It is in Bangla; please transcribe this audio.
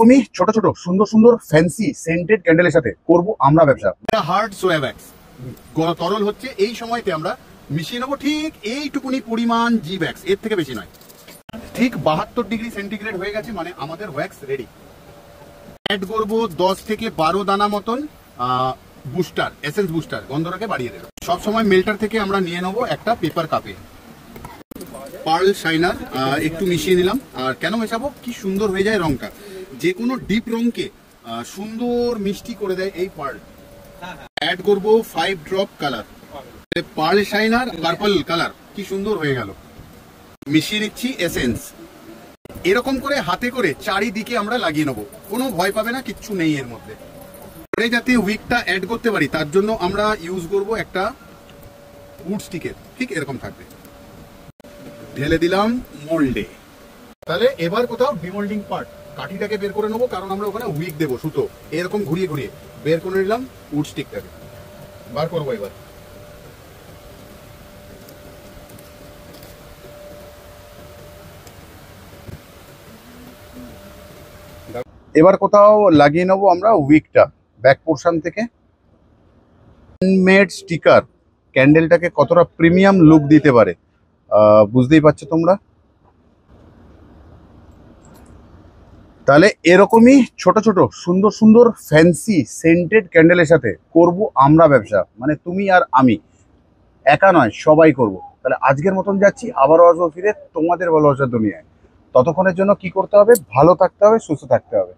এরকমই ছোট ছোট সুন্দর সুন্দর ফ্যান্সি সেন্টেড ক্যান্ডেলের সাথে করব আমরা ব্যবসা। হার্ড সোয়া ভ্যাক্স তরল হচ্ছে, এই সময়তে আমরা মিশিয়ে নেবো ঠিক এইটুকুনি পরিমাণ জি ভ্যাক্স, এর থেকে বেশি নয়। ঠিক 72 ডিগ্রি সেন্টিগ্রেড হয়ে গেছে, মানে আমাদের ওয়্যাক্স রেডি। অ্যাড করবো 10 থেকে 12 দানা মতন বুস্টার, এসেন্স বুস্টার, গন্ধটাকে বাড়িয়ে দেবে। সবসময় মেল্টার থেকে আমরা নিয়ে নেবো একটা পেপার কাপে। পার্ল শাইনার একটু মিশিয়ে নিলাম। আর কেন মেশাবো, কি সুন্দর হয়ে যায় রংটা, যে কোনো ডিপ রংকে সুন্দর মিষ্টি করে দেয় এই পার্ল। অ্যাড করবো 5 drop colour, pearl shiner purple colour, কি সুন্দর হয়ে গেল। মিশিয়ে নিচ্ছি এসেন্স। এরকম করে হাতে করে চারিদিকে আমরা লাগিয়ে নেবো, কোনো ভয় পাবে না, কিচ্ছু নেই এর মধ্যে। যাতে উইকটা অ্যাড করতে পারি তার জন্য আমরা ইউজ করব একটা উড স্টিকের, ঠিক এরকম থাকবে। ঢেলে দিলাম মোল্ডে। তাহলে এবার কোথাও ডিমোল্ডিং পার্ট, কাঠিটাকে বের করে নেবো, কারণ আমরা ওখানে উইক দেবো সুতো। এরকম ঘুরিয়ে ঘুরিয়ে বের করে নিলাম উড স্টিকটাকে, বার করবো এবার। এবার কোথাও লাগিয়ে নেবো আমরা উইকটা ব্যাক পোর্শন থেকে। হ্যান্ডমেড স্টিকার ক্যান্ডেলটাকে কতটা প্রিমিয়াম লুক দিতে পারে বুঝতেই পারছো তোমরা। তাহলে এরকমই ছোট ছোট সুন্দর সুন্দর ফ্যান্সি সেন্টেড ক্যান্ডেলের সাথে করব আমরা ব্যবসা, মানে তুমি আর আমি, একা নয়, সবাই করব। তাহলে আজকের মতন যাচ্ছি, আবারও আসবো ফিরে তোমাদের ভালোবাসার দুনিয়ায়। ততক্ষণের জন্য কি করতে হবে, ভালো থাকতে হবে, সুস্থ থাকতে হবে।